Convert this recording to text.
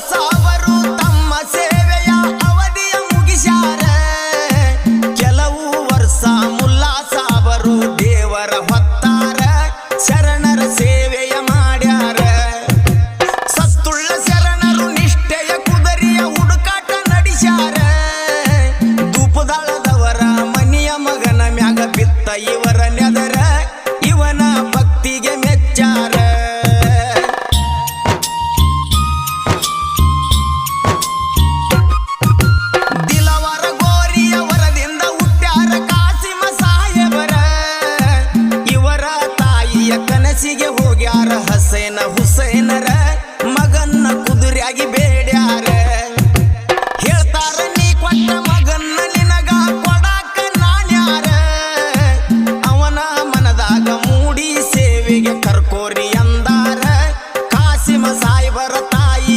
ಸಾವರು ತಮ್ಮ ಸೇವೆಯ ಅವಧಿಯ ಮುಗಿಸ್ಯಾರ ಕೆಲವು ವರ್ಷ ಮುಲ್ಲಾ ಸಾವರು ದೇವರ ಹೊತ್ತಾರ ಶರಣರ ಸೇವೆಯ ಮಾಡ್ಯಾರ ಸತ್ತುಳ್ಳ ಶರಣರು ನಿಷ್ಠೆಯ ಕುದರಿಯ ಹುಡುಕಾಟ ನಡೆಸ್ಯಾರ ಧೂಪದಾಳದವರ ಮನಿಯ ಮಗನ ಮ್ಯಾಗ ಬಿತ್ತ ಇವರ ನೆದರ ಇವನ ಭಕ್ತಿಗೆ ಮೆಚ್ಚಾರ ದಿಲವರ ಗೋರಿಯ ವರದಿಂದ ಹುಟ್ಟ್ಯಾರ ಕಾಸಿಮ ಸಾಹೇಬರ ಇವರ ತಾಯಿಯ ಕನಸಿಗೆ ಹೋಗ್ಯಾರ ಹಸೇನ ಹುಸೇನರ ಮಗನ್ನ ಕುದುರೆಯಾಗಿ